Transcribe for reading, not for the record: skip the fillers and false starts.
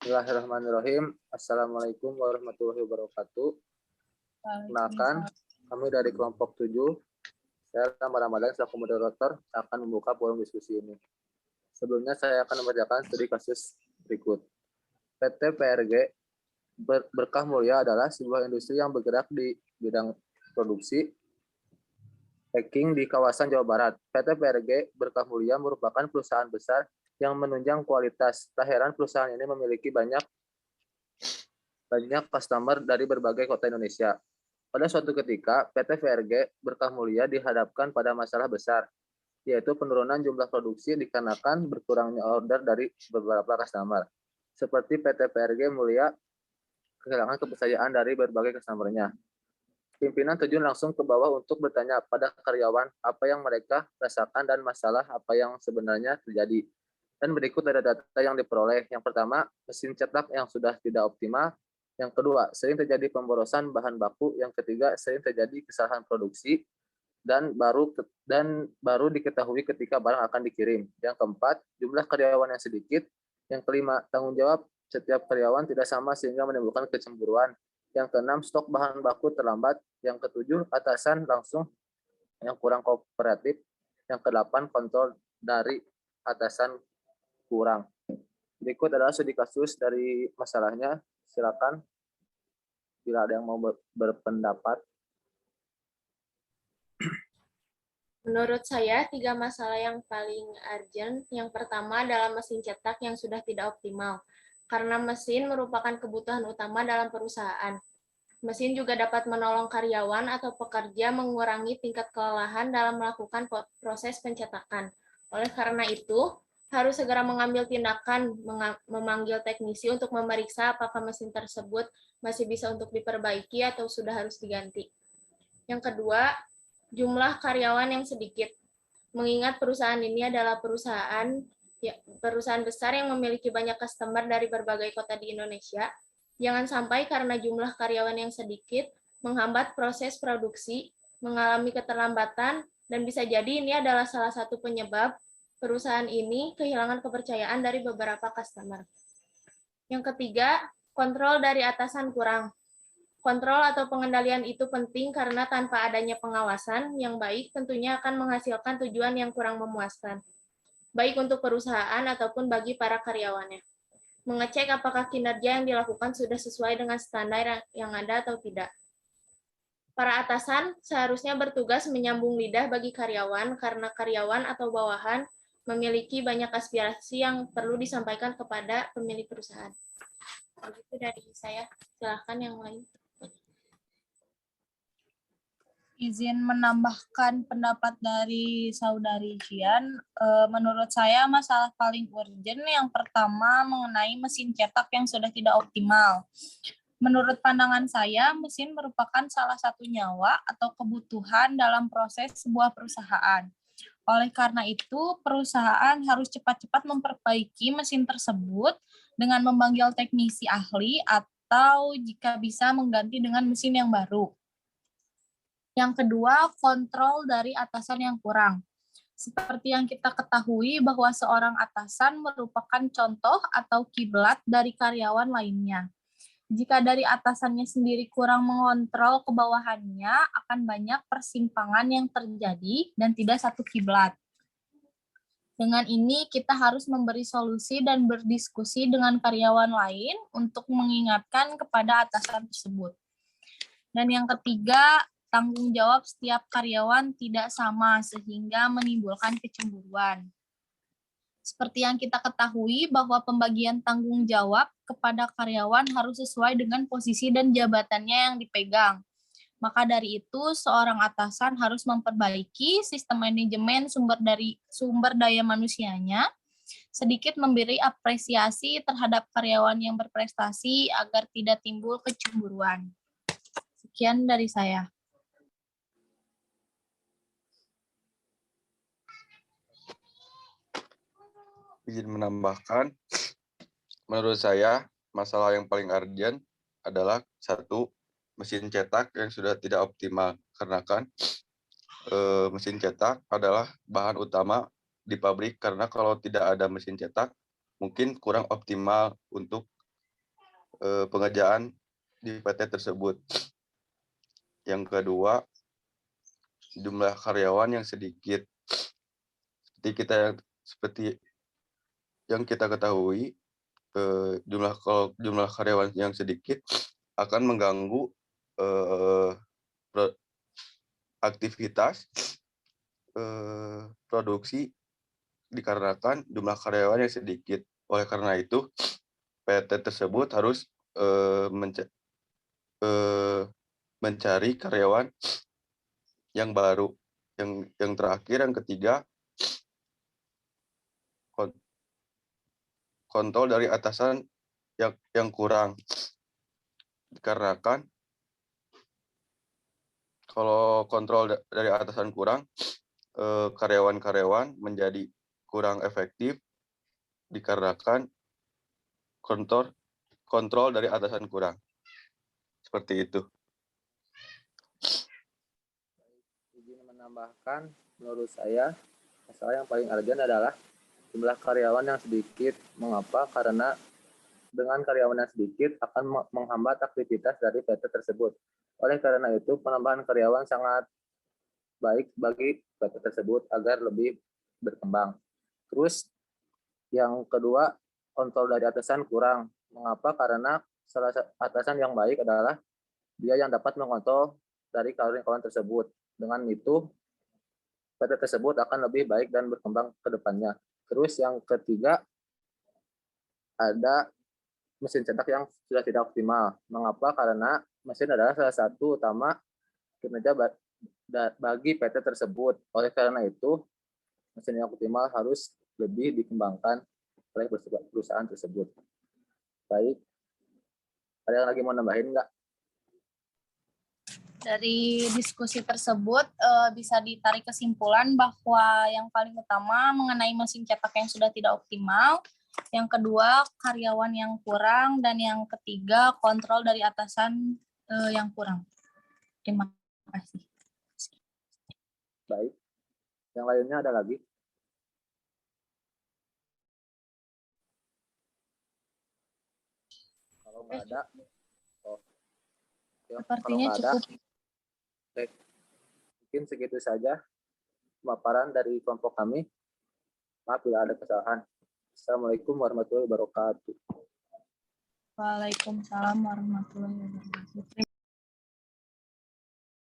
Bismillahirrahmanirrahim. Assalamualaikum warahmatullahi wabarakatuh. Kenalkan, kami dari kelompok 7. Saya Ramadan selaku moderator akan membuka forum diskusi ini. Sebelumnya saya akan membacakan studi kasus berikut. PT PRG Berkah Mulia adalah sebuah industri yang bergerak di bidang produksi packing di kawasan Jawa Barat. PT PRG Berkah Mulia merupakan perusahaan besar yang menunjang kualitas. Tak heran perusahaan ini memiliki banyak customer dari berbagai kota Indonesia. Pada suatu ketika, PT PRG Berkah Mulia dihadapkan pada masalah besar, yaitu penurunan jumlah produksi dikarenakan berkurangnya order dari beberapa customer. Seperti PT PRG Mulia kehilangan kepercayaan dari berbagai customer-nya. Pimpinan terjun langsung ke bawah untuk bertanya pada karyawan apa yang mereka rasakan dan masalah apa yang sebenarnya terjadi. Dan berikut data-data yang diperoleh. Yang pertama, mesin cetak yang sudah tidak optimal. Yang kedua, sering terjadi pemborosan bahan baku. Yang ketiga, sering terjadi kesalahan produksi dan baru diketahui ketika barang akan dikirim. Yang keempat, jumlah karyawan yang sedikit. Yang kelima, tanggung jawab setiap karyawan tidak sama sehingga menimbulkan kecemburuan. Yang keenam, stok bahan baku terlambat. Yang ketujuh, atasan langsung yang kurang kooperatif. Yang kedelapan, kontrol dari atasan kurang. Berikut adalah studi kasus dari masalahnya. Silakan bila ada yang mau berpendapat. Menurut saya, 3 masalah yang paling urgent. Yang pertama adalah mesin cetak yang sudah tidak optimal, karena mesin merupakan kebutuhan utama dalam perusahaan. Mesin juga dapat menolong karyawan atau pekerja mengurangi tingkat kelelahan dalam melakukan proses pencetakan. Oleh karena itu, harus segera mengambil tindakan memanggil teknisi untuk memeriksa apakah mesin tersebut masih bisa untuk diperbaiki atau sudah harus diganti. Yang kedua, jumlah karyawan yang sedikit. Mengingat perusahaan ini adalah perusahaan besar yang memiliki banyak customer dari berbagai kota di Indonesia, jangan sampai karena jumlah karyawan yang sedikit menghambat proses produksi, mengalami keterlambatan, dan bisa jadi ini adalah salah satu penyebab perusahaan ini kehilangan kepercayaan dari beberapa customer. Yang ketiga, kontrol dari atasan kurang. Kontrol atau pengendalian itu penting karena tanpa adanya pengawasan yang baik tentunya akan menghasilkan tujuan yang kurang memuaskan, baik untuk perusahaan ataupun bagi para karyawannya. Mengecek apakah kinerja yang dilakukan sudah sesuai dengan standar yang ada atau tidak. Para atasan seharusnya bertugas menyambung lidah bagi karyawan karena karyawan atau bawahan memiliki banyak aspirasi yang perlu disampaikan kepada pemilik perusahaan. Itu dari saya. Silakan yang lain. Izin menambahkan pendapat dari Saudari Jian. Menurut saya masalah paling urgent yang pertama mengenai mesin cetak yang sudah tidak optimal. Menurut pandangan saya, mesin merupakan salah satu nyawa atau kebutuhan dalam proses sebuah perusahaan. Oleh karena itu, perusahaan harus cepat-cepat memperbaiki mesin tersebut dengan memanggil teknisi ahli atau jika bisa mengganti dengan mesin yang baru. Yang kedua, kontrol dari atasan yang kurang. Seperti yang kita ketahui bahwa seorang atasan merupakan contoh atau kiblat dari karyawan lainnya. Jika dari atasannya sendiri kurang mengontrol ke bawahannya, akan banyak persimpangan yang terjadi dan tidak satu kiblat. Dengan ini, kita harus memberi solusi dan berdiskusi dengan karyawan lain untuk mengingatkan kepada atasan tersebut. Dan yang ketiga, tanggung jawab setiap karyawan tidak sama sehingga menimbulkan kecemburuan. Seperti yang kita ketahui bahwa pembagian tanggung jawab kepada karyawan harus sesuai dengan posisi dan jabatannya yang dipegang. Maka dari itu, seorang atasan harus memperbaiki sistem manajemen sumber daya manusianya, sedikit memberi apresiasi terhadap karyawan yang berprestasi agar tidak timbul kecemburuan. Sekian dari saya. Izin menambahkan, menurut saya masalah yang paling urgent adalah satu, mesin cetak yang sudah tidak optimal. Karena kan mesin cetak adalah bahan utama di pabrik, karena kalau tidak ada mesin cetak mungkin kurang optimal untuk pengerjaan di PT tersebut. Yang kedua, jumlah karyawan yang sedikit. Seperti yang kita ketahui, jumlah karyawan yang sedikit akan mengganggu aktivitas produksi dikarenakan jumlah karyawan yang sedikit. Oleh karena itu, PT tersebut harus mencari karyawan yang baru. Yang terakhir, yang ketiga, kontrol dari atasan yang kurang. Dikarenakan kalau kontrol dari atasan kurang, karyawan-karyawan menjadi kurang efektif dikarenakan kontrol dari atasan kurang. Seperti itu. Izin menambahkan, menurut saya, masalah yang paling urgent adalah jumlah karyawan yang sedikit. Mengapa? Karena dengan karyawan yang sedikit akan menghambat aktivitas dari PT tersebut. Oleh karena itu, penambahan karyawan sangat baik bagi PT tersebut agar lebih berkembang. Terus, yang kedua, kontrol dari atasan kurang. Mengapa? Karena salah satu atasan yang baik adalah dia yang dapat mengontrol dari karyawan tersebut. Dengan itu, PT tersebut akan lebih baik dan berkembang ke depannya. Terus yang ketiga, ada mesin cetak yang sudah tidak optimal. Mengapa? Karena mesin adalah salah satu utama kinerja bagi PT tersebut. Oleh karena itu, mesin yang optimal harus lebih dikembangkan oleh perusahaan tersebut. Baik, ada yang lagi mau nambahin nggak? Dari diskusi tersebut bisa ditarik kesimpulan bahwa yang paling utama mengenai mesin cetak yang sudah tidak optimal, yang kedua karyawan yang kurang, dan yang ketiga kontrol dari atasan yang kurang. Terima kasih. Baik, yang lainnya ada lagi? Kalau nggak ada, Sepertinya cukup. Baik, mungkin segitu saja pemaparan dari kelompok kami. Maaf bila ada kesalahan. Assalamualaikum warahmatullahi wabarakatuh. Waalaikumsalam warahmatullahi wabarakatuh.